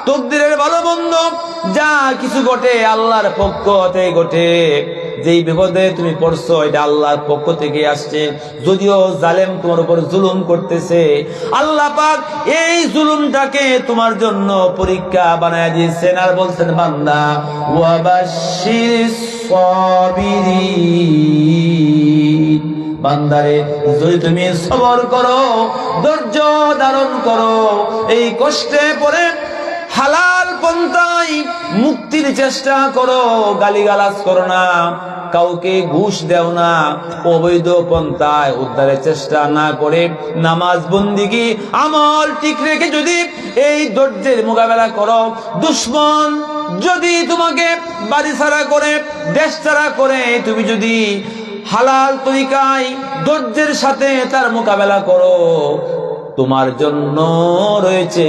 তকদিরের ভালো মন্দ যা কিছু ঘটে আল্লাহর পক্ষ থেকে ঘটে। যেই বিপদে তুমি পড়ছো এটা আল্লাহর পক্ষ থেকে আসছে। যদিও জালেম তোমার উপর জুলুম করতেছে, আল্লাহ পাক এই জুলুমটাকে তোমার জন্য পরীক্ষা বানায় দিয়েছেন। আর বলছেন বান্দা ওয়াবাশশিরিস সাবিরিন, বান্দারে যদি তুমি সবর করো, ধৈর্য ধারণ করো, এই কষ্টে পড়ে হালাল পন্থায় মুক্তির চেষ্টা করো, গালিগালাজ করো না, কাউকে ঘুষ দেও না, অবৈধ পন্থায় উদ্ধারের চেষ্টা না করে নামাজ বন্দিগি আমল ঠিক রেখে যদি এই ধৈর্যের মোকাবেলা করো, দুশ্মন যদি তোমাকে বাড়ি ছাড়া করে, দেশ ছাড়া করে, তুমি যদি হালাল তরিকায় ধৈর্যের সাথে তার মোকাবেলা করো, তোমার জন্য রয়েছে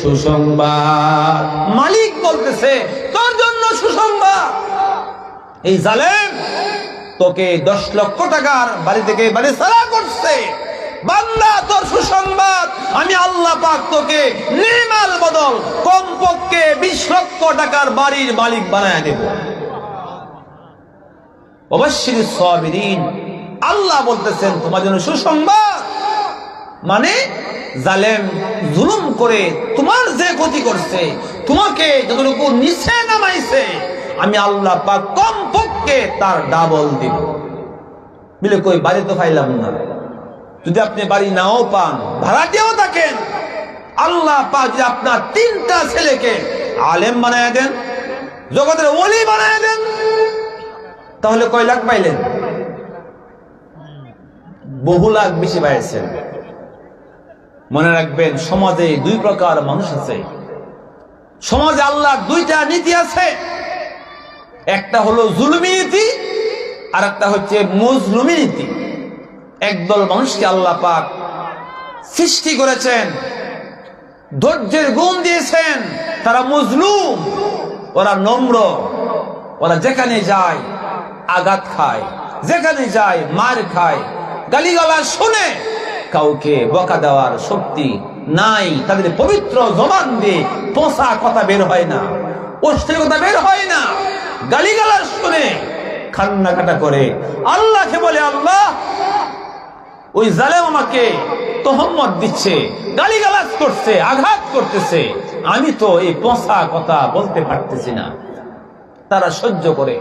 সুসংবাদ। মালিক বলতেছে তোর জন্য সুসংবাদ। এই জালেম তোকে 10 লক্ষ টাকার বাড়ি থেকে বাড়ি ছাড়া করছে, বান্দা তোর সুসংবাদ, আমি আল্লাহ পাক তোকে নির্মাল বদল কমপক্ষে 20 লক্ষ টাকার বাড়ির মালিক বানায় দেব। অবশ্যই সাবিরিন, আল্লাহ বলতেছেন তোমার জন্য সুসংবাদ। মানে জালেম জুলুম করে তোমার যে ক্ষতি করছে, তোমাকে যতটুকু নিচে নামাইছে, আমি আল্লাহ পাক কমপক্ষে তার ডাবল দিব। বলে কই বাড়ি তো পাইলাম না। যদি আপনি বাড়ি নাও পান, ভাড়াটিয়াও থাকেন, আল্লাহ পাক যদি আপনার 3টা ছেলেকে আলেম বানায় দেন, জগতের ওলি বানায় দেন, তাহলে কয় লাখ পাইলেন? বহু লাখ বেশি পাইছেন। মনে রাখবেন, সমাজে 2 প্রকার মানুষ আছে। সমাজে আল্লাহর 2টা নীতি আছে। একটা হলো জুলুমি নীতি, আর একটা হচ্ছে মজলুমি নীতি। একদল মানুষকে আল্লাহ পাক সৃষ্টি করেছেন, ধৈর্যের গুণ দিয়েছেন, তারা মজলুম, ওরা নম্র, ওরা যেখানে যায় আঘাত খায়, যেখানে যায় মার খায়, গালিগালাজ শুনে, কাউকে বকা দেওয়ার শক্তি নাই। তাদের পবিত্র জবান দিয়ে পোষা কথা বের হয় না, অশ্লীল কথা বের হয় না, গালিগালাজ শুনে কান্নাকাটা করে আল্লাহকে বলে, আল্লাহ ওই জালেম আমাকে তোহমত দিচ্ছে, গালিগালাজ করছে, আঘাত করতেছে, আমি তো এই পোষা কথা বলতে পারতেছি না। তারা সহ্য করে,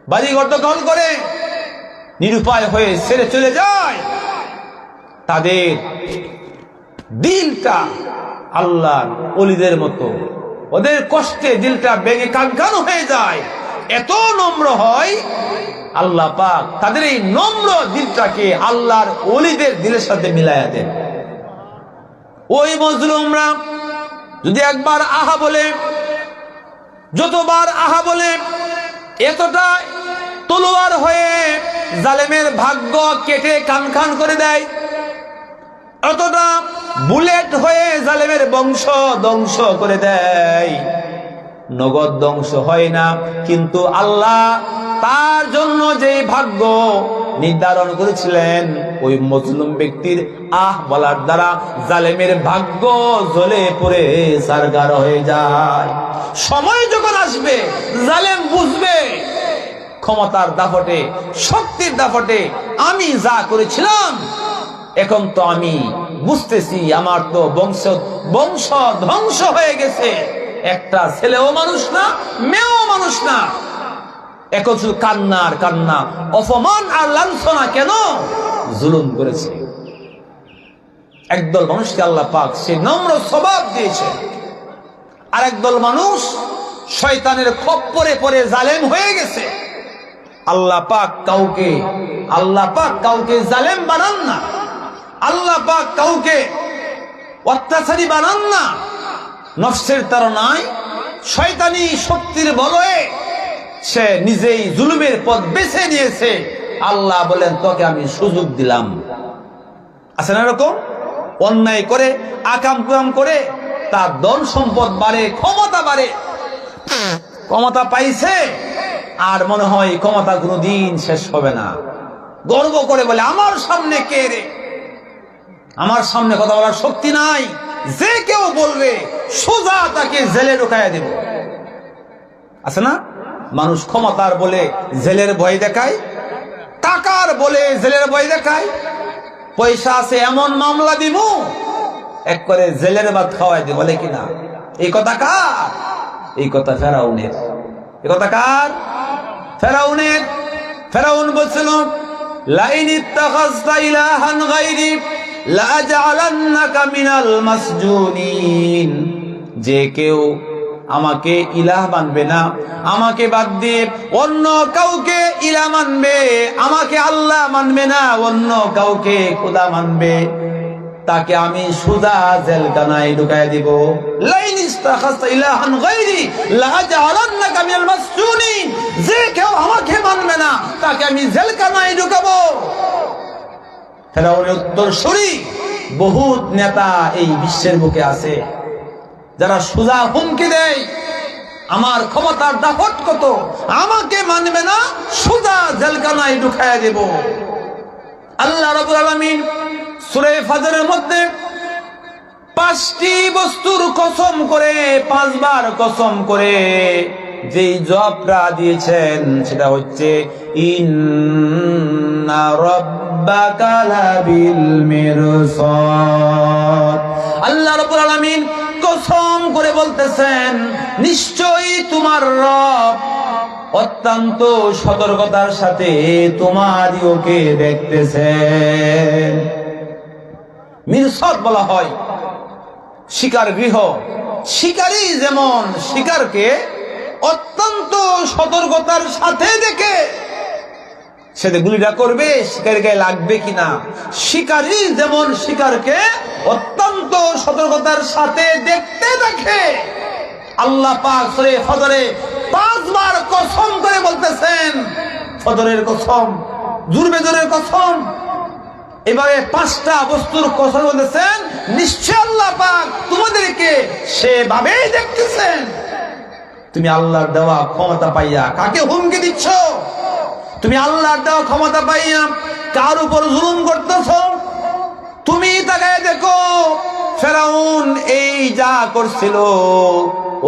বাড়িঘর দখল করে, নিরুপায় হয়ে ছেড়ে চলে যায়। তাদের দিলটা আল্লাহর ওলিদের মতো, ওদের কষ্টে দিলটা ভেঙে কানকান হয়ে যায়, এত নম্র হয়। আল্লাহ পাক তাদের এই নম্র দিলটাকে আল্লাহর ওলিদের দিলের সাথে মিলাইয়া দেন। ওই মজলুমরা যদি একবার আহা বলে, যতবার আহা বলে, এতটা তলোয়ার হয়ে জালেমের ভাগ্য কেটে খান খান করে দেয়, অতটা বুলেট হয়ে জালেমের বংশ ধ্বংস করে দেয়। নগদ ধ্বংস হয় না, কিন্তু আল্লাহ তার জন্য যে ভাগ্য নির্ধারণ করেছিলেন, ওই মজলুম ব্যক্তির আহ বলার দ্বারা জালেমের ভাগ্য জ্বলে পড়ে সারগার হয়ে যায়। সময় যখন আসবে, জালেম বুঝবে ক্ষমতার দাপটে, শক্তির দাপটে আমি যা করেছিলাম, এখন তো আমি বুঝতেছি আমার তো বংশ ধ্বংস হয়ে গেছে। একটা ছেলেও মানুষ না, মেয়েও মানুষ না, এখন শুধু কান্নার কান্না, অপমান আর লাঞ্ছনা। কেন? জুলুম করেছে। একদল মানুষকে আল্লাহ পাক সে নম্র স্বভাব দিয়েছে, আর একদল মানুষ শয়তানের খপ্পরে পড়ে জালেম হয়ে গেছে। আল্লাহ পাক কাউকে জালেম বানান না, আল্লাহ পাক কাউকে অত্যাচারী বানান না। নফসের তাড়নায়, শয়তানি শক্তির বলয়ে সে নিজেই জুলুমের পথ বেছে নিয়েছে। আল্লাহ বলেন তোকে আমি সুযোগ দিলাম। আছে না এরকম? অন্যায় করে, আকাম কুকাম করে তার ধন সম্পদ বাড়ে, ক্ষমতা বাড়ে, ক্ষমতা পাইছে আর মনে হয় ক্ষমতা কোনোদিন শেষ হবে না। গর্ব করে বলে আমার সামনে কে রে, আমার সামনে কথা বলার শক্তি নাই, যে কেউ বলবে সোজা তাকে জেলে ঢুকাইয়া দেব। আছে না মানুষ ক্ষমতার বলে জেলের ভয় দেখায়, টাকার বলে জেলের ভয় দেখায়, পয়সা আছে এমন মামলা দিব এক করে জেলের ভাত খাওয়াই দিব, বলে কিনা? এই কথা কার? এই কথা ফেরাউনের। এই কথা কার? ফেরাউনের। ফেরাউন বলছিল লাইন ইত্তাখাযতা ইলাহান গায়রি লাআজআলান্নাকা মিনাল মাসজুনিন। যে কেউ আমাকে ইলাহ মানবে না, আমাকে বাদ দিয়ে অন্য কাউকে ইলাহ মানবে, আমাকে আল্লাহ মানবে না, অন্য কাউকে খোদা মানবে, তাকে আমি সুদা জেলখানায় ঢুকায় দিব। লাইন ইস্তাখাযতা ইলাহান গায়রি লাআজআলান্নাকা মিনাল মাসজুনিন। যে কেউ আমাকে মানবে না তাকে আমি জেলখানায় ঢুকাবো। ফেরাউনের উত্তরসূরি বহুত নেতা এই বিশ্বের বুকে আছে যারা সুজা হুমকি দেয়, আমার ক্ষমতার দাপট কত, আমাকে মানবে না সুজা জেলখানায় ঢুকায় দেব। আল্লাহ রাব্বুল আলামিন সূরা ফাজরের মধ্যে 5টি বস্তুর কসম করে 5 বার কসম করে যেই জবাবটা দিয়েছেন সেটা হচ্ছে ইন্না রাব্বাকা লাবিল মিরসাদ। আল্লাহ রাব্বুল আলামিন কসম করে বলতেছেন নিশ্চয়ই তোমার রব অত্যন্ত সতর্কতার সাথে তোমাদিওকে দেখতেছেন। মিরসাদ বলা হয় শিকার গৃহ। শিকারী যেমন শিকারকে অত্যন্ত সতর্কতার সাথে দেখে সে গুলিটা করবে শিকারীর গায়ে লাগবে কিনা, শিকারী যেমন শিকারকে অত্যন্ত সতর্কতার সাথে দেখতে দেখে আল্লাহ পাক সূরা ফজরে 5 বার কসম করে বলতেছেন, ফজরের কসম, জুরবেজরের কসম, এবারে 5টা বস্তুর কসম বলতেছেন নিশ্চয় আল্লাহ পাক তোমাদেরকে সেভাবেই দেখতেছেন। তুমি আল্লাহর দেওয়া ক্ষমতা পাইয়া কাকে হুমকি দিচ্ছ? তুমি আল্লাহর দেওয়া ক্ষমতা পাইয়া কার উপর জুলুম করতেছ? তুমি তাকায় দেখো ফেরাউন এই যা করছিল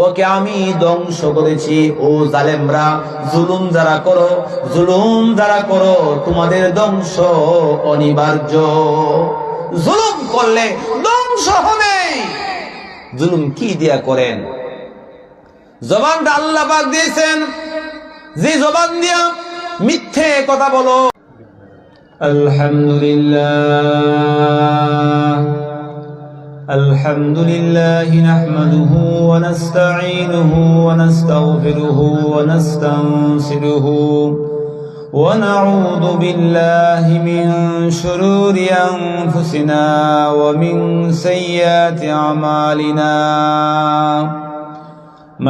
ওকে আমি ধ্বংস করেছি। ও জালেমরা, জুলুম যারা করো তোমাদের ধ্বংস অনিবার্য। জুলুম করলে ধ্বংস হবে। জুলুম কি দিয়া করেন? জবানটা আল্লাহ পাক দিয়েছেন, যে জবান দিয়া মিথ্যে কথা বলো। আলহামদুলিল্লাহ নাহমাদুহু ওয়া নাস্তাঈনুহু ওয়া নাস্তাগফিরুহু ওয়া নাস্তানসিরুহু ওয়া নাউযু বিল্লাহি মিন শুরুরি আনফুসিনা ওয়া মিন সাইয়্যাতি আমালিনা।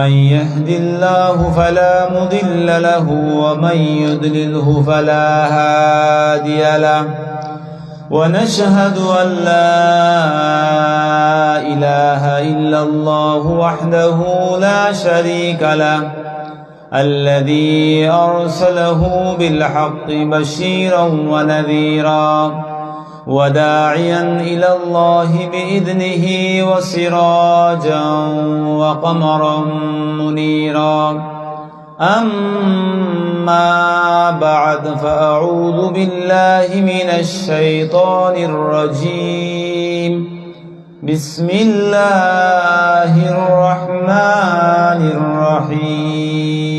من يهد الله فلا مضل له ومن يضلله فلا هادي له ونشهد أن لا إله إلا الله وحده لا شريك له الذي أرسله بالحق بشيرا ونذيرا وداعيا إلى الله بإذنه وسراجا وقمرا منيرا. أما بعد فأعوذ بالله من الشيطان الرجيم. بسم الله الرحمن الرحيم.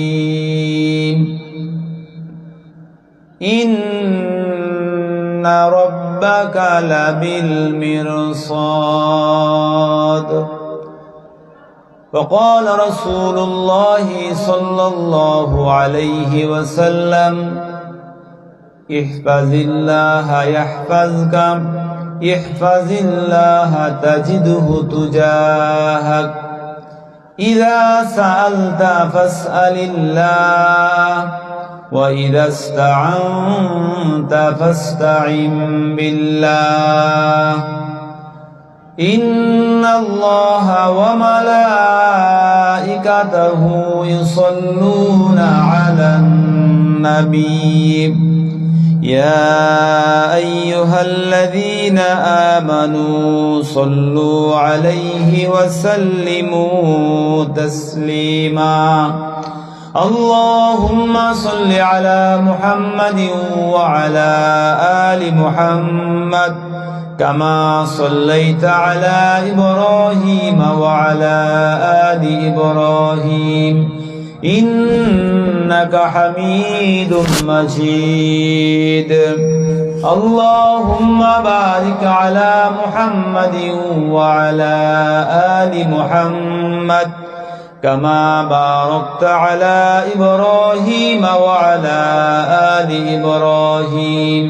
إن ربك لبالمرصاد. وقال رسول الله صلى الله عليه وسلم احفظ الله يحفظك احفظ الله تجده تجاهك إذا سألت فاسأل الله وإذا استعنت فاستعن بالله إن الله وملائكته يصلون على النبي يا أيها الذين آمنوا صلوا عليه وسلموا تسليما اللهم صل على محمد وعلى آل محمد كما صليت على إبراهيم وعلى آل إبراهيم إنك حميد مجيد اللهم بارك على محمد وعلى آل محمد كما باركت على إبراهيم وعلى آل إبراهيم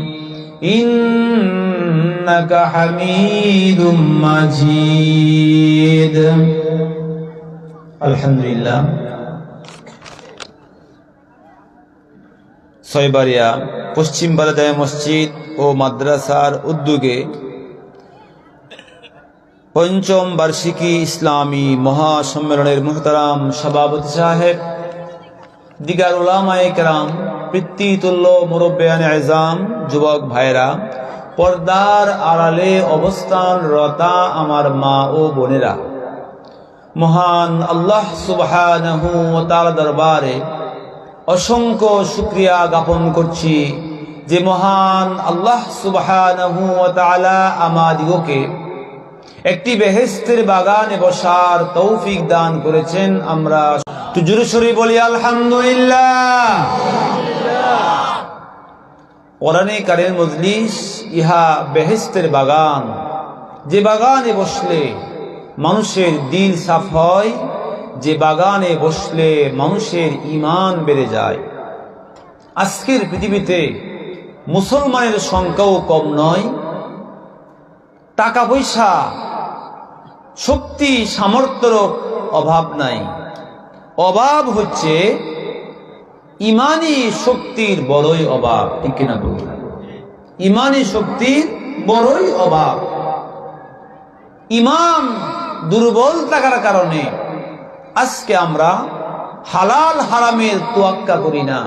إنك حميد مجيد الحمد لله ছয়বাড়িয়া পশ্চিম বারাদায় মসজিদ ও মাদ্রাসার উদ্যোগে পঞ্চম বার্ষিকী ইসলামী মহাসম্মেলনের মুহতারাম সভাপতি সাহেব, দিগার উলামায়ে কেরাম, পিতৃতুল্য মুরব্বিয়ানে আযম, যুবক ভাইরা, পর্দার আড়ালে অবস্থানরতা আমার মা ও বোনেরা, মহান আল্লাহ সুবহানাহু ওয়া তাআলা দরবারে অসংখ্য শুকরিয়া জ্ঞাপন করছি যে মহান আল্লাহ সুবহানাহু ওয়া তাআলা আমাদিগকে একটি বেহেশতের বাগানে বসার তৌফিক দান করেছেন। আমরা জোরে সোরে বলি আলহামদুলিল্লাহ। কোরআনে কারীমের মজলিস ইহা বেহেশতের বাগান, যে বাগানে বসলে মানুষের দিল সাফ হয়, যে বাগানে বসলে মানুষের ঈমান বেড়ে যায়। আজকের পৃথিবীতে মুসলমানের সংখ্যাও কম নয়, টাকা পয়সা শক্তি সামর্থ্যের অভাব নাই, অভাব হচ্ছে ঈমানী শক্তির বড়ই অভাব। ঠিক কিনা বলুন? ঈমানী শক্তির বড়ই অভাব। ঈমান দুর্বল থাকার কারণে আজকে আমরা হালাল হারামের তোয়াক্কা করি না।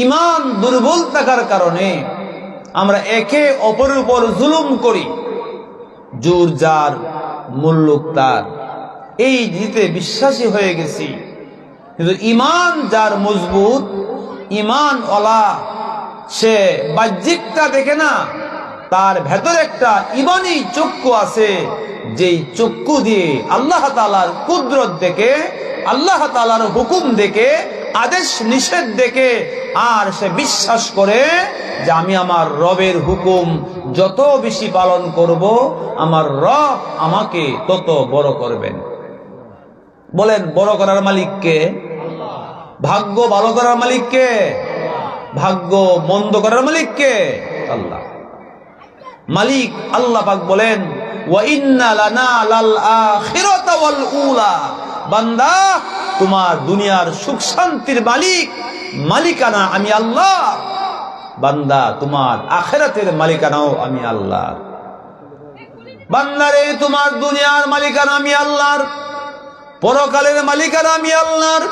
ঈমান দুর্বল থাকার কারণে আমরা একে অপরের উপর জুলুম করি। জোর যার মুল্লুক তার, এই দিতে বিশ্বাসী হয়ে গেছি। কিন্তু ঈমান যার মজবুত, ঈমান ওয়ালা, সে বাহ্যিকটা দেখে না, তার ভেতরে একটা ঈমানী চক্ষু আছে, যেই চক্ষু দিয়ে আল্লাহ তাআলার কুদরত দেখে, আল্লাহ তাআলার হুকুম দেখে, আদেশ নিষেধ দেখে, আর সে বিশ্বাস করে যে আমি আমার রবের হুকুম যত বেশি পালন করব, আমার রব আমাকে তত বড় করবেন। বলেন, বড় করার মালিক কে? ভাগ্য ভালো করার মালিক কে? ভাগ্য মন্দ করার মালিক কে? আল্লাহ। মালিক আল্লাহ পাক বলেন, ওয়া ইন্না লানা লাল আখিরাতা ওয়াল উলা। বান্দা, তোমার দুনিয়ার সুখ শান্তির মালিকানা আমি আল্লাহ। বান্দা, তোমার আখিরাতের মালিকানাও আমি আল্লাহ। বান্দারে, তোমার দুনিয়ার মালিকানা আমি আল্লাহর, পরকালের মালিকানা আমি আল্লাহর।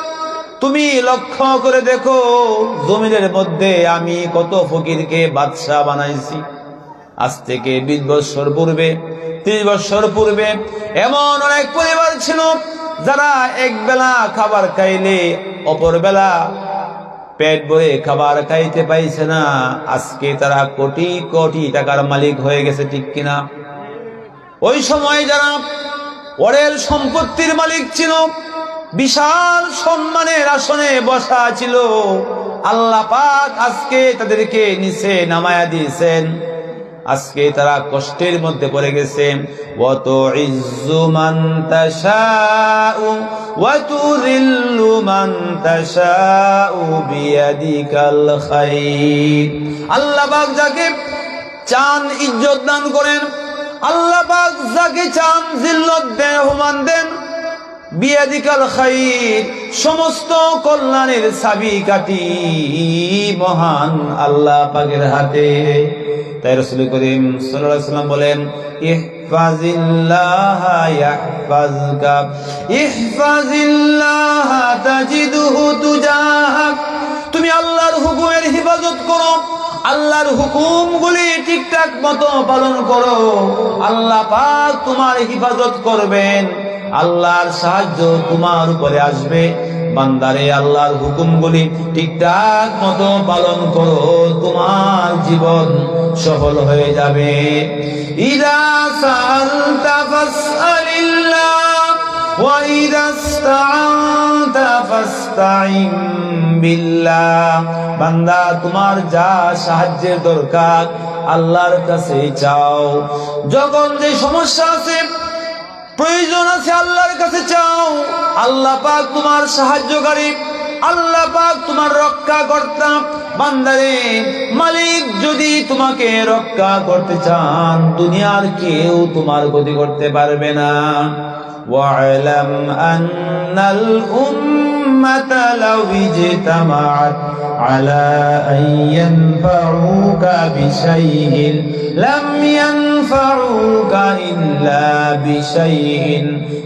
তুমি লক্ষ্য করে দেখো, জমিনের মধ্যে আমি কত ফকিরকে বাদশাহ বানাইছি। আজ থেকে 20 বছর পূর্বে, 30 বছর পূর্বে এমন অনেক পরিবার ছিল যারা এক বেলা খাবার খাইলে অপর বেলা পেট ভরে খাবার খাইতে পাইছে না। আজকে তারা কোটি কোটি টাকার মালিক হয়ে গেছে। ঠিক কিনা? ওই সময় যারা অরেল সম্পত্তির মালিক ছিল, বিশাল সম্মানের আসনে বসা ছিল, আল্লাহ পাক আজকে তাদেরকে নিচে নামায়া দিয়েছেন। আজকে তারা কষ্টের মধ্যে পড়ে গেছে। ওয়া তুইজ্জু মান তাশাউ ওয়া তুযিল্লু মান তাশাউ বিয়াদিকাল খায়র। আল্লাহ পাক যাকে চান ইজ্জত দান করেন, আল্লাহ পাক যাকে চান জিল্লত দেন, অপমান দেন। বিয়াদিকাল খায়র, সমস্ত কল্যাণের চাবিকাঠি মহান আল্লাহ পাকের হাতে। তাই রাসূল করিম সাল্লাল্লাহু আলাইহি ওয়াসাল্লাম বলেন, ইহফাজিল্লাহ ইয়াহফাজকা, ইহফাজিল্লাহ তাজিদহু তুজাহাক, তুমি আল্লাহর হুকুমের হেফাজত করো, আল্লাহর হুকুমগুলি ঠিকঠাক মতো পালন করো, আল্লাহ পাক তোমার হেফাজত করবেন, আল্লাহর সাহায্য তোমার উপরে আসবে। বান্দারে আল্লাহর হুকুমগুলি ঠিকঠাক মতো পালন করো, তোমার জীবন সফল হয়ে যাবে। ইদা সাআলতা ফাসআলিল্লাহ ওয়া ইদা ইসতাআনতা ফাসতাইন বিল্লাহ। বান্দা তোমার যা সাহায্যের দরকার আল্লাহর কাছে চাও। যখন যে সমস্যা আছে, প্রয়োজন আছে, আল্লাহর কাছে চাও। আল্লাহ পাক তোমার সাহায্যকারী, আল্লাহ পাক তোমার রক্ষাকর্তা। বান্দারে মালিক যদি তোমাকে রক্ষা করতে চান, দুনিয়ার কেউ তোমার ক্ষতি করতে পারবে না। ওয়া'লাম আন্নাল উম্মাতা লাউ ইজতামাআত আলা আন ইয়ানফাউকা বিশাইইন লাম ইয়ানফাউকা ইল্লা বিশাইইন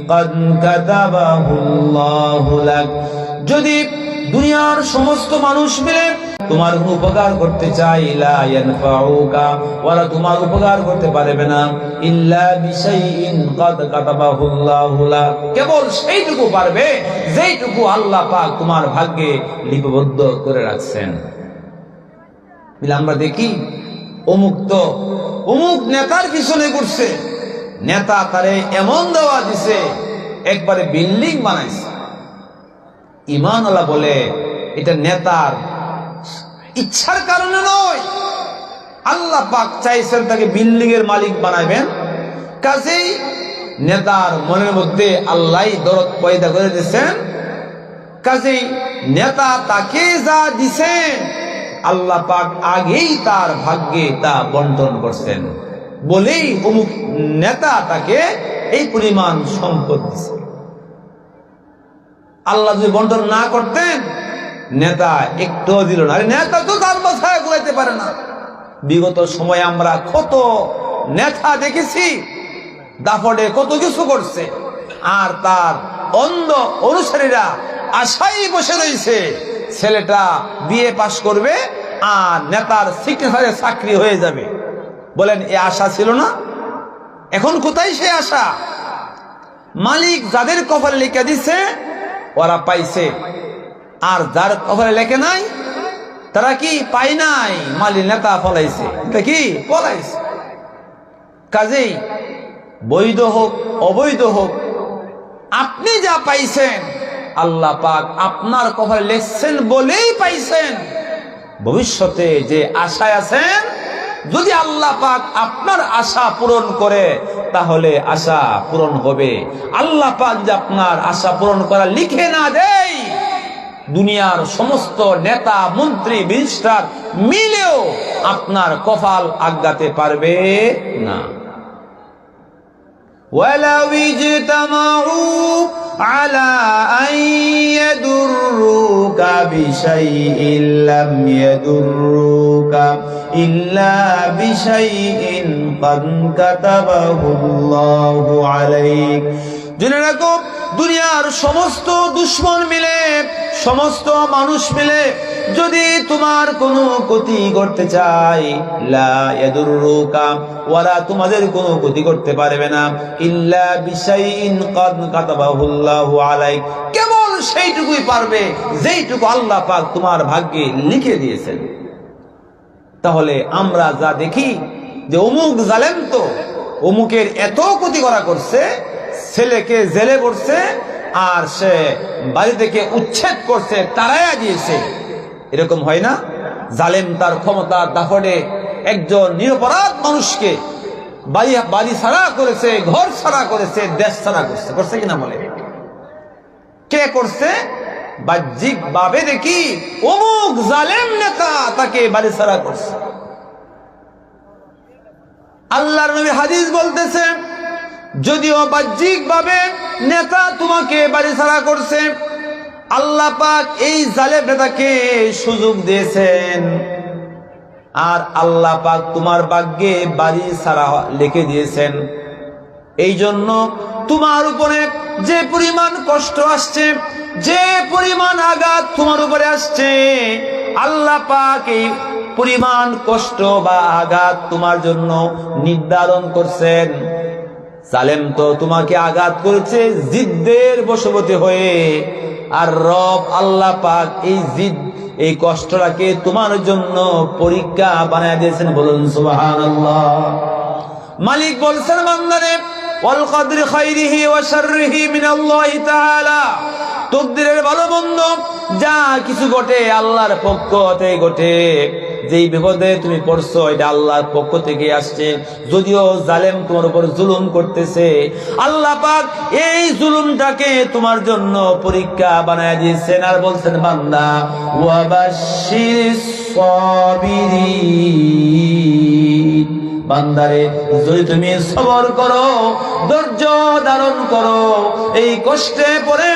ক্বাদ কাতাবাহুল্লাহু লাক। যদি দুনিয়ার সমস্ত মানুষ মিলে তোমার উপকার করতে চায়, লা ইয়ানফাউকা, ওরা তোমার উপকার করতে পারবে না, ইল্লা বিশাইইন ক্বাদ কাতাবাহুল্লাহু লাক, কেবল সেইটুকু পারবে যেইটুকু আল্লাহ পাক তোমার ভাগ্যে লিপিবদ্ধ করে রাখছেন। আমরা দেখি অমুক নেতার পিছনে ঘুরছে, নেতা তারে এমন দেওয়া দিছে, একবারে বিল্ডিং বানাইছে। ঈমানওয়ালা বলে এটা নেতার ইচ্ছার কারণে নয়, আল্লাহ পাক চাইছেন তাকে বিল্ডিং এর মালিক বানাবেন। কাজেই নেতার মনের মধ্যে আল্লাহ দরদ পয়দা করে দিয়েছেন। কাজেই নেতা তাকে যা দিছেন আল্লাহ পাক আগেই তার ভাগ্যে তা বন্টন করছেন বলেই অমুক নেতা তাকে এই পরিমাণ সম্পদ দিছে। আল্লাহ যদি বন্টন না করতেন, নেতা একটুও দিল না। আরে নেতা তো তার মাথায় ঘুরাইতে পারে না। বিগত সময়ে আমরা কত নেতা দেখেছি, দাফড়ে কত কিছু করছে, আর তার অন্ধ অনুসারীরা আশাই বসে রয়েছে ছেলেটা বিএ পাশ করবে আর নেতার সিগনেচারে চাকরি হয়ে যাবে। বলেন এ আশা ছিল না? এখন কোথায় সে আশা? মালিক যাদের কপালে লিখে দিছে ওরা পাইছে, আর যার কপালে লেখে নাই তারা কি পাই নাই, মালিক নেতা পলাইছে। এটা কি পলাইছে? কাজেই বৈধ হোক অবৈধ হোক, আপনি যা পাইছেন আল্লাহ পাক আপনার কপালে লিখছেন বলেই পাইছেন। ভবিষ্যতে যে আশায় আছেন, যদি আল্লাহ পাক আপনার আশা পূরণ করে তাহলে আশা পূরণ হবে। আল্লাহ পাক যে আপনার আশা পূরণ করা লিখে না দেয়, দুনিয়ার সমস্ত নেতা মন্ত্রী মিনিস্টার মিলেও আপনার কপাল আগাতে পারবে না। ওয়ালাউ ইজতামাউ আলা আন ইয়াদুররুকা বিশাইইন লাম ইয়াদুররুকা ইল্লা বিশাইইন ক্বাদ কাতাবাহুল্লাহু আলাইক। জেনে রাখো, দুনিয়ার সমস্ত দুশমন মিলে, সমস্ত মানুষ মিলে যদি তোমার কোনো ক্ষতি করতে চায়, লা ইয়াদুররুকা, ওরা তোমাদের কোনো ক্ষতি করতে পারবে না, ইল্লা বিশাইইন ক্বাদ কাতাবাহুল্লাহু আলাইক, কেবল সেইটুকুই পারবে যেইটুকু আল্লাহ পাক তোমার ভাগ্যে লিখে দিয়েছেন। তাহলে আমরা যা দেখি যে অমুক জালেম তো অমুকের এত ক্ষতি করা করছে, ছেলেকে জেলে করছে আর সে বাড়ি থেকে উচ্ছেদ করছে, তাড়াইয়া দিয়েছে, এরকম হয় না? জালেম তার ক্ষমতার দাপটে একজন নিরপরাধ মানুষকে বাড়ি ছাড়া করেছে, ঘর ছাড়া করেছে, দেশ ছাড়া করছে। করছে কিনা বলে? কে করছে? বাহ্যিক ভাবে দেখি অমুক জালেম নেতা তাকে বাড়ি ছাড়া করছে। আল্লাহর নবী হাদিস বলতেছে, যদিও বাহ্যিক ভাবে নেতা তোমাকে বাড়ি ছাড়া করছে, আল্লাহ পাক এই জালেম নেতাকে সুযোগ দিয়েছেন, আর আল্লাহ পাক তোমার ভাগ্যে বাড়ি ছাড়া লিখে দিয়েছেন। এই জন্য তোমার উপরে যে পরিমাণ কষ্ট আসছে, যে পরিমাণ আঘাত তোমার উপরে আসছে, আল্লাহ পাক এই পরিমাণ কষ্ট বা আঘাত তোমার জন্য নির্ধারণ করছেন। জালেম তো তোমাকে আঘাত করেছে জিদ্দের বশবর্তী হয়ে, আর রব আল্লাহ পাক এই জিদ, এই কষ্টটাকে তোমার জন্য পরীক্ষা বানায় দিয়েছেন। বলুন সুবহানাল্লাহ। মালিক বলছেন বান্দারে, ওয়াল কদরি খাইরিহি ওয়া শাররিহি মিনাল্লাহি তাআলা, তকদিরের ভালো মন্দ যা কিছু ঘটে আল্লাহর পক্ষ থেকে ঘটে। যেই বিপদে তুমি পড়ছো এটা আল্লাহর পক্ষ থেকে আসছে। যদিও জালেম তোমার উপর জুলুম করতেছে, আল্লাহ পাক এই জুলুমটাকে তোমার জন্য পরীক্ষা বানায় দিয়েছেন। আর বলছেন বান্দা, ওয়াবাশশিরিস সাবিরিন, বান্দারে যদি তুমি সবর করো, ধৈর্য ধারণ করো, এই কষ্টে পড়ে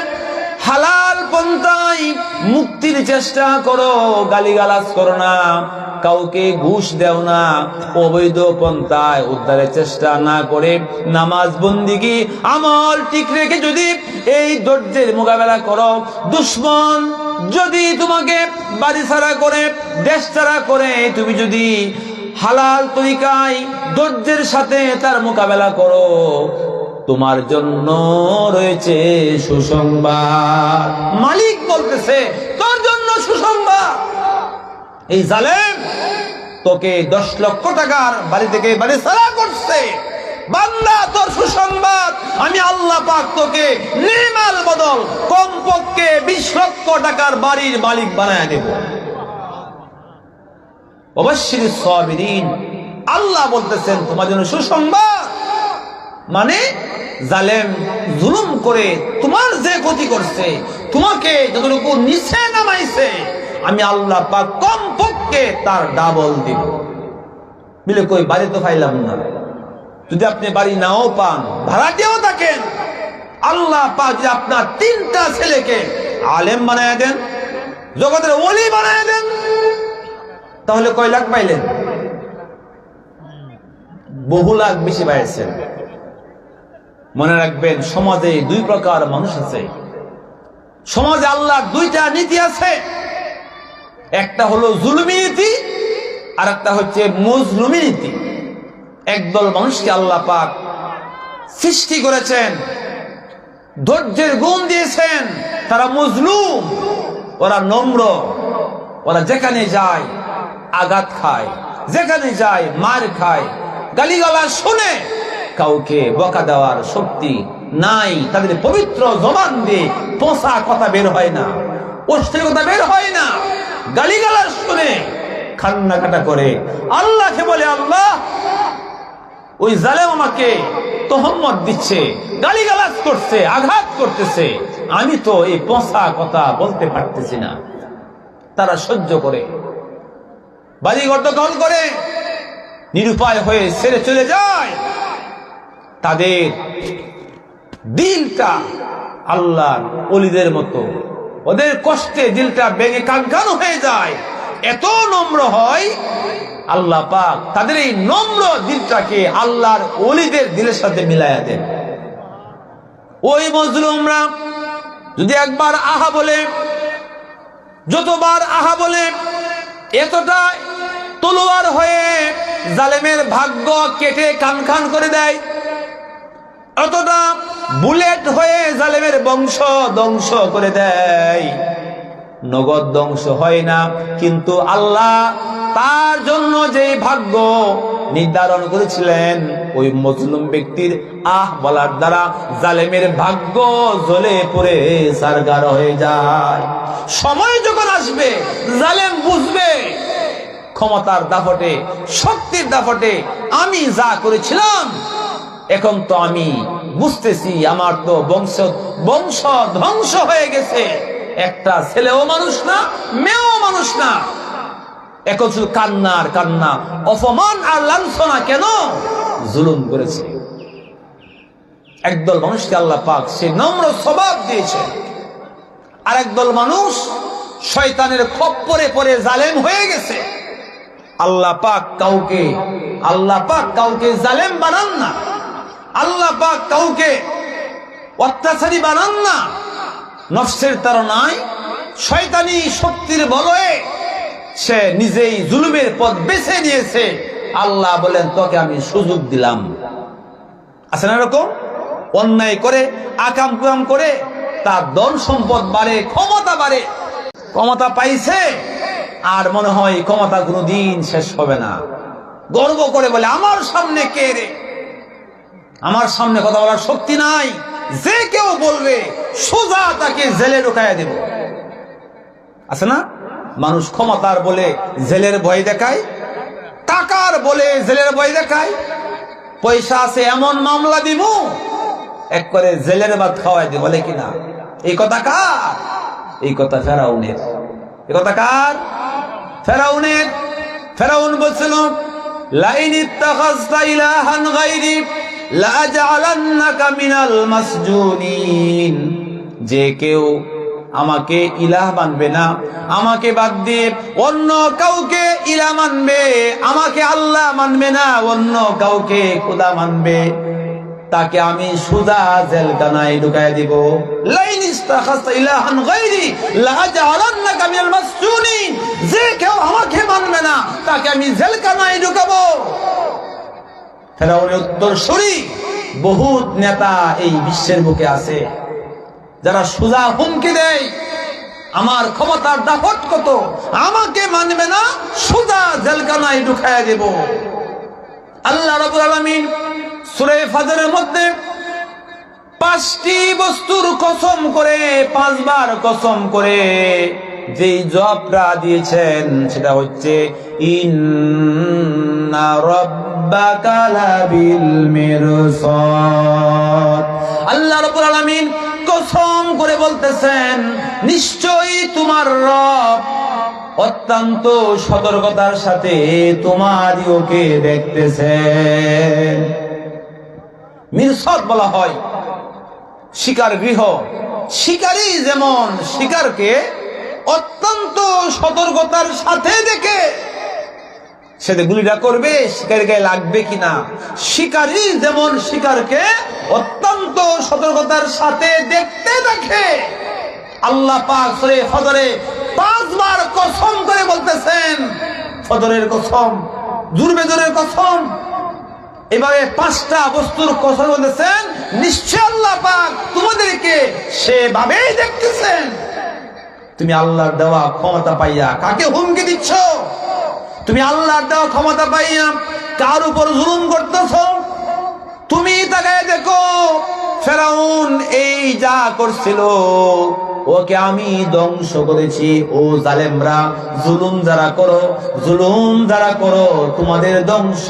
হালাল পন্থায় মুক্তির চেষ্টা করো, গালিগালাজ করো না, কাউকে ঘুষ দেও না, অবৈধ পন্থায় উদ্ধারের চেষ্টা না করে নামাজ বন্দিগি আমল ঠিক রেখে যদি এই ধৈর্যের মোকাবেলা করো, দুশ্মন যদি তোমাকে বাড়ি ছাড়া করে, দেশ ছাড়া করে, তুমি যদি হালাল তরিকায় ধৈর্যের সাথে তার মোকাবেলা করো, তোমার জন্য রয়েছে সুসংবাদ। মালিক বলতেছে তোর জন্য সুসংবাদ। এই জালেম তোকে 10 লক্ষ টাকার বাড়ি থেকে বাড়ি ছাড়া করছে, বান্দা তোর সুসংবাদ, আমি আল্লাহ পাক তোকে নির্মাল বদল কমপক্ষে 20 লক্ষ টাকার বাড়ির মালিক বানায় দেব। অবশ্যই সাবিরিন, আল্লাহ বলতেছেন তোমার জন্য সুসংবাদ। মানে জালেম জুলুম করে তোমার যে ক্ষতি করছে, তোমাকে যতটুকু নিচে নামাইছে, আমি আল্লাহ পাক কমপক্ষে তার ডাবল দিব। বলে কই বাড়ি তো পাইলাম না। যদি আপনি বাড়ি নাও পান, ভাড়াটিয়াও থাকেন, আল্লাহ পাক যদি আপনার 3টা ছেলেকে আলেম বানায় দেন, জগতের ওলি বানায় দেন, তাহলে কয় লাখ পাইলেন? বহু লাখ বেশি পাইছেন। মনে রাখবেন, সমাজে 2 প্রকার মানুষ আছে। সমাজে আল্লাহর 2টা নীতি আছে, একটা হলো জুলুমি নীতি, আর একটা হচ্ছে মজলুমি নীতি। একদল মানুষকে আল্লাহ পাক সৃষ্টি করেছেন, ধৈর্যের গুণ দিয়েছেন, তারা মজলুম, ওরা নম্র, ওরা যেখানে যায় আঘাত খায়, যেখানে যায় মার খায়, গালিগালাজ শুনে, কাউকে বকা দেওয়ার শক্তি নাই, তাদের পবিত্র জবান দিয়ে পোষা কথা বের হয় না, অশ্লীল কথা বের হয় না, গালিগালাজ শুনে কান্নাকাটা করে আল্লাহকে বলে, আল্লাহ ওই জালেম আমাকে তোহমত দিচ্ছে, গালিগালাজ করছে, আঘাত করতেছে, আমি তো এই পোষা কথা বলতে পারতেছি না। তারা সহ্য করে, বাড়িঘর দখল করে, নিরুপায় হয়ে ছেড়ে চলে যায়। তাদের দিলটা আল্লাহর ওলিদের মতো, ওদের কষ্টে দিলটা ভেঙে কাঙ্কানো হয়ে যায়, এত নম্র হয়। আল্লাহ পাক তাদের এই নম্র দিলটাকে আল্লাহর ওলিদের দিলের সাথে মিলাইয়া দেন। ওই মজলুমরা যদি একবার আহা বলে, যতবার আহা বলে, এতটা তলোয়ার হয়ে জালেমের ভাগ্য কেটে খান খান করে দেয়, অতটা বুলেট হয়ে জালেমের বংশ ধ্বংস করে দেয়। নগদ ধ্বংস হয় না, কিন্তু আল্লাহ তার জন্য যে ভাগ্য নির্ধারণ করেছিলেন, ওই মজলুম ব্যক্তির আহ বলার দ্বারা জালেমের ভাগ্য জ্বলে পড়ে সারগার হয়ে যায়। সময় যখন আসবে, জালেম বুঝবে ক্ষমতার দাপটে, শক্তির দাপটে আমি যা করেছিলাম, এখন তো আমি বুঝতেছি আমার তো বংশ ধ্বংস হয়ে গেছে। একটা ছেলেও মানুষ না, মেয়েও মানুষ না, এখন শুধু কান্নার কান্না, অপমান আর লাঞ্ছনা। কেন? জুলুম করেছে। একদল মানুষকে আল্লাহ পাক সে নম্র স্বভাব দিয়েছে, আর একদল মানুষ শয়তানের খপ্পরে পড়ে জালেম হয়ে গেছে। আল্লাহ পাক কাউকে জালেম বানান না, আল্লাহ পাক কাউকে অত্যাচারী বানান না। নফসের তাড়নায়, শয়তানি শক্তির বলয়ে সে নিজেই জুলুমের পথ বেছে নিয়েছে, আল্লাহ বলেন তোকে আমি সুযোগ দিলাম। আছে না এরকম? অন্যায় করে আকাম কুকাম করে তার ধন সম্পদ বাড়ে, ক্ষমতা বাড়ে, ক্ষমতা পাইছে আর মনে হয় ক্ষমতা কোনোদিন শেষ হবে না। গর্ব করে বলে আমার সামনে কে রে, আমার সামনে কথা বলার শক্তি নাই। যে কেউ বলবে সোজা তাকে জেলে ঢুকাইয়া দেব। আছে না? মানুষ ক্ষমতার বলে জেলের ভয় দেখায়, টাকার বলে জেলের ভয় দেখায়, পয়সা আছে এমন মামলা দিব এক করে জেলের ভাত খাওয়াই দিব, বলে কিনা? এই কথা কার? এই কথা ফেরাউনের। এই কথা কার? ফেরাউনের। ফেরাউন বলছিল লাইন ইত্তাখাযতা ইলাহান গায়রি লাআজআলান্নাকা মিনাল মাসজুনিন। যে কেউ আমাকে ইলাহ মানবে না, আমাকে বাদ দিয়ে অন্য কাউকে ইলাহ মানবে, আমাকে আল্লাহ মানবে না, অন্য কাউকে খোদা মানবে, তাকে আমি সুজা জেলখানায় ঢুকায় দিব। লাইন ইস্তাখাযতা ইলাহান গায়রি লাআজআলান্নাকা মিনাল মাসজুনিন। যে কেউ আমাকে মানবে না তাকে আমি জেলখানায় ঢুকাবো। ফেরাউনের উত্তরসূরি বহুত নেতা এই বিশ্বের বুকে আছে যারা সুজা হুমকি দেয়, আমার ক্ষমতার দাপট কত, আমাকে মানবে না, সুজা জেলখানায় ঢুকায় দেব। আল্লাহ রাব্বুল আলামিন সূরা ফাজরের মধ্যে 5টি বস্তুর কসম করে, 5 বার কসম করে যেই জবাবটা দিয়েছেন সেটা হচ্ছে ইন্না রাব্বাকা লাবিল মিরসাদ। আল্লাহ রাব্বুল আলামিন কসম করে বলতেছেন নিশ্চয়ই তোমার রব অত্যন্ত সতর্কতার সাথে তোমাদিওকে দেখতেছেন। মিরসাদ বলা হয় শিকার গৃহ। শিকারী যেমন শিকারকে অত্যন্ত সতর্কতার সাথে দেখে সে গুলিটা করবে শিকারের গায়ে লাগবে কিনা, শিকারী যেমন শিকারকে অত্যন্ত সতর্কতার সাথে দেখতে দেখে আল্লাহ পাক সূরা ফজরে 5 বার কসম করে বলতেছেন, ফজরের কসম, জুরবেজরের কসম, এবারে 5টা বস্তুর কসম বলতেছেন নিশ্চয় আল্লাহ পাক তোমাদেরকে সেভাবেই দেখতেছেন। তুমি আল্লাহর দেওয়া ক্ষমতা পাইয়া কাকে হুমকি দিচ্ছ? তুমি আল্লাহর দেওয়া ক্ষমতা পাইয়া কার উপর জুলুম করতেছ? তুমি তাকায় দেখো, ফেরাউন এই যা করছিল ওকে আমি ধ্বংস করেছি। ও জালেমরা, জুলুম যারা করো তোমাদের ধ্বংস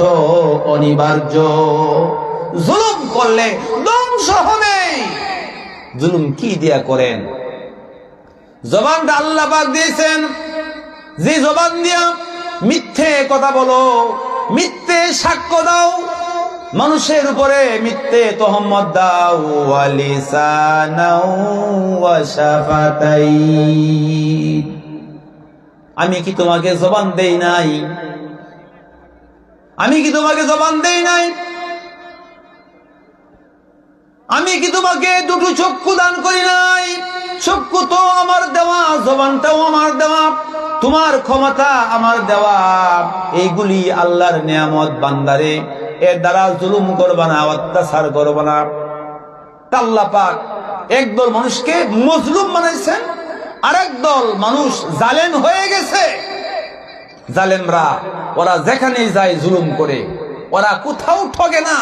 অনিবার্য। জুলুম করলে ধ্বংস হবে। জুলুম কি দিয়া করেন? জবানটা আল্লাহ পাক দিয়েছেন, যে জবান দিয়া মিথ্যে কথা বলো, মিথ্যে সাক্ষ্য দাও, মানুষের উপরে মিথ্যে তহমত দাও, ওয়া লিসানাও ওয়া শাফাতাইন। আমি কি তোমাকে জবান দেই নাই? আমি কি তোমাকে জবান দেই নাই? আমি কি তোমাকে দুটো চক্ষু দান করি নাই? চক্ষু তো আমার দেওয়া, জবানটাও আমার দেওয়া, তোমার ক্ষমতা আমার দেওয়া। এইগুলি আল্লাহর নিয়ামত বান্দারে, এর দ্বারা জুলুম করবা না, অত্যাচার করবা না। আল্লাহ পাক একদল মানুষকে মজলুম বানাইছেন, আরেক দল মানুষ জালেম হয়ে গেছে। জালেমরা ওরা যেখানে যায় জুলুম করে, ওরা কোথাও ঠগে না,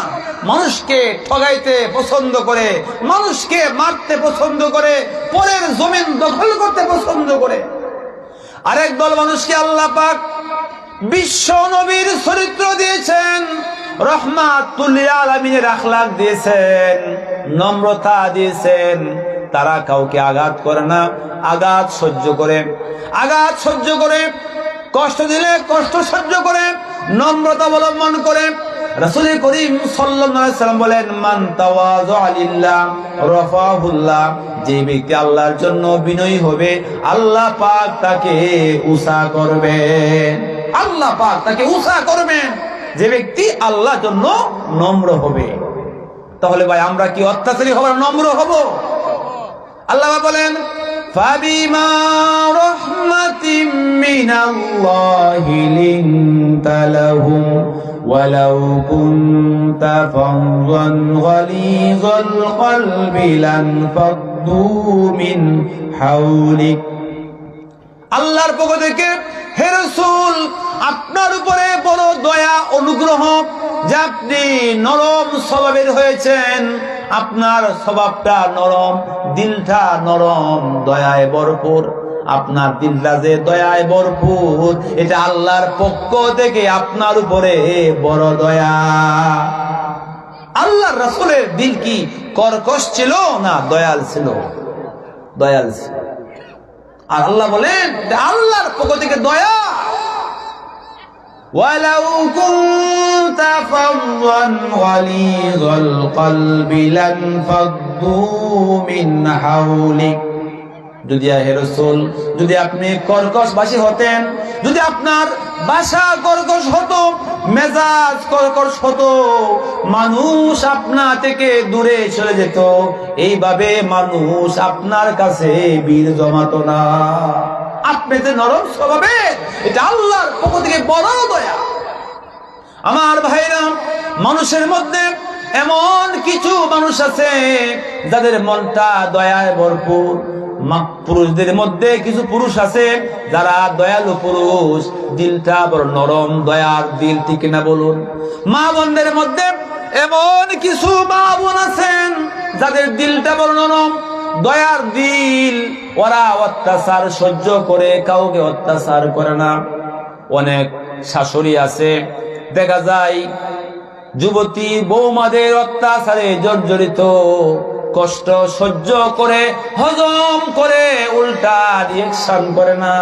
মানুষকে ঠগাইতে পছন্দ করে, মানুষকে মারতে পছন্দ করে, পরের জমিন দখল করতে পছন্দ করে। আরেক দল মানুষকে আল্লাহ পাক বিশ্ব নবীর চরিত্র দিয়েছেন, রহমাতুল লিল আলামিনের আখলাক দিয়েছেন, নম্রতা দিয়েছেন। তারা কাউকে আঘাত করে না, আঘাত সহ্য করে, আঘাত সহ্য করে, কষ্ট দিলে কষ্ট সহ্য করে, নম্রতা অবলম্বন করে। রাসূল করিম সাল্লাল্লাহু আলাইহি সাল্লাম বলেন, মান তাওয়াযা লিল্লাহ রাফাহুল্লাহ। যে ব্যক্তি আল্লাহর জন্য বিনয়ী হবে, আল্লাহ পাক তাকে উঁচা করবেন। আল্লাহ পাক তাকে উঁচা করবেন যে ব্যক্তি আল্লাহর জন্য নম্র হবে। তাহলে ভাই আমরা কি অত্যাচারী হব না নম্র হব? আল্লাহ বলেন فبما رحمة من الله لنت لهم ولو كنت فظا غليظ القلب لانفضوا من حولك আল্লাহর পক্ষ থেকে হে রাসূল আপনার উপরে বড় দয়া অনুগ্রহ যে আপনি নরম স্বভাবের হয়েছেন, আপনার স্বভাবটা নরম, দিলটা নরম, দয়ায় ভরপুর। আপনার দিলটা যে দয়ায় ভরপুর, এটা আল্লাহর পক্ষ থেকে আপনার উপরে বড় দয়া। আল্লাহর রাসূলের দিল কি কর্কশ ছিল না দয়াল ছিল? দয়াল ছিল। আর আল্লাহ বলেন আল্লাহর পক্ষ থেকে দয়া। ওয়ালাউ কুনতা ফাযযান গালিযাল কলবি লানফাদ্দু মিন হাওলিক, যদি হে রাসূল যদি আপনি কর্কশভাষী হতেন, যদি আপনার ভাষা কর্কশ হতো, মেজাজ কর্কশ হতো, মানুষ আপনা থেকে দূরে চলে যেত। এইভাবে মানুষ আপনার কাছে বীর জমাতো না। আপনি যে নরম স্বভাবে, এটা আল্লাহর পক্ষ থেকে বড় দয়া। আমার ভাইরা, মানুষের মধ্যে এমন কিছু মানুষ আছে যাদের মনটা দয়ায় ভরপুর। পুরুষদের মধ্যে কিছু পুরুষ আছে যারা দয়ালু পুরুষ, দিলটা বড় নরম, দয়ার দিল, ঠিক না বলুন? মা বোনদের মধ্যে এমন কিছু মা বোন আছেন যাদের দিলটা বড় নরম, দয়ার দিল। ওরা অত্যাচার সহ্য করে, কাউকে অত্যাচার করে না। অনেক শাশুড়ি আছে, দেখা যায় যুবতী বৌমাদের অত্যাচারে জর্জরিত, কষ্ট সহ্য করে, হজম করে, উল্টা রিয়েকশন করে না।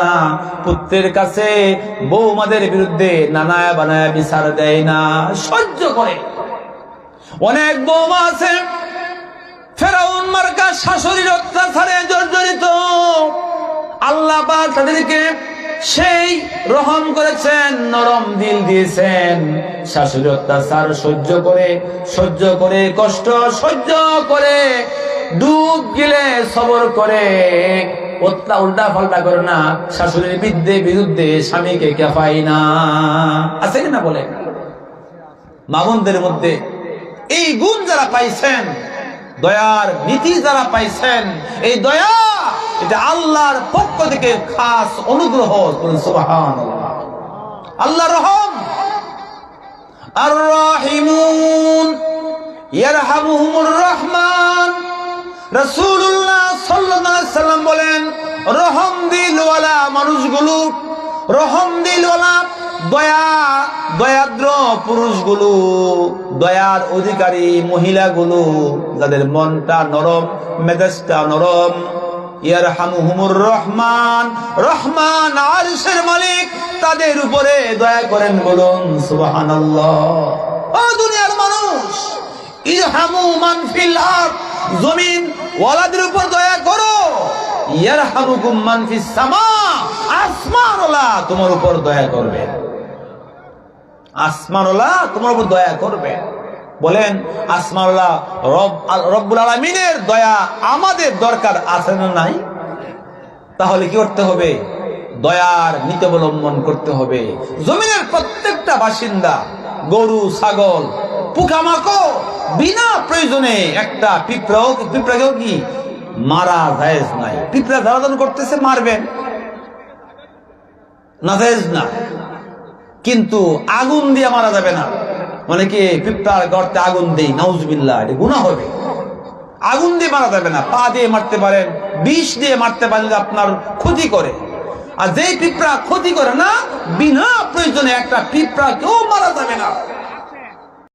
পুত্রের কাছে বৌমাদের বিরুদ্ধে নানায়া বানায়া বিচার দেয় না, সহ্য করে। অনেক বৌমা আছে ফেরাউন মার্কা শাশুড়ির অত্যাচারে জর্জরিত। আল্লাহ পাক তাদেরকে সেই রহম করেছেন, নরম দিল দিয়েছেন। শাশুড়ির অত্যাচার সহ্য করে কষ্ট সহ্য করে, ডুব গেলে সবর করে, উল্টা পাল্টা করে না। শাশুড়ির বিরুদ্ধে স্বামীকে কেফাই না। আছে কিনা বলে? মা বোনদের মধ্যে এই গুণ যারা পাইছেন, দয়ার নীতি যারা পাইছেন, এই দয়া এটা আল্লাহর পক্ষ থেকে খাস অনুগ্রহ। সুবহানাল্লাহ। আল্লাহ রহম। আর রাহিমুন ইয়ারহামুহুমুর রহমান। রাসূলুল্লাহ সাল্লাল্লাহু আলাইহি সাল্লাম বলেন, রহম দিলওয়ালা মানুষগুলো, রহম দিলওয়ালা দয়াদ্র পুরুষগুলো, দয়ার অধিকারী মহিলাগুলো, যাদের মনটা নরম, মেজাজটা নরম, ইয়ারহামুহুমুর রহমান, রহমান আরশের মালিক তাদের উপরে দয়া করেন। বলুন সুবহানাল্লাহ। ও দুনিয়ার মানুষ, ইরহামু মান ফিল আরদ, জমিন ওয়ালাদের উপর দয়া করো। ইয়ারহামুকুম মান ফিস সামা, আসমানওয়ালা তোমার উপর দয়া করবে। আসমানওয়ালা তোমার উপর দয়া করবে। বলেন আসমানওয়ালা রব্বুল আলামিনের দয়া আমাদের দরকার আছে না নাই? তাহলে কি করতে হবে? দয়ার নীতি অবলম্বন করতে হবে। জমিনের প্রত্যেকটা বাসিন্দা, গরু, ছাগল, পোকামাকড়, বিনা প্রয়োজনে একটা পিঁপড়াকেও কি মারা জায়েজ নাই। পিঁপড়া জ্বালাতন করতেছে, মারবেন না, জায়েজ না। কিন্তু আগুন দিয়ে মারা যাবে না। অনেকে পিঁপড়ার গর্তে আগুন দেই, নাউজুবিল্লাহ, এটা গুনাহ হবে। আগুন দিয়ে মারা যাবে না, পা দিয়ে মারতে পারেন, বিষ দিয়ে মারতে পারেন, আপনার ক্ষতি করে। আর যেই পিঁপড়া ক্ষতি করে না, বিনা প্রয়োজনে একটা পিঁপড়া কেউ মারা যাবে না।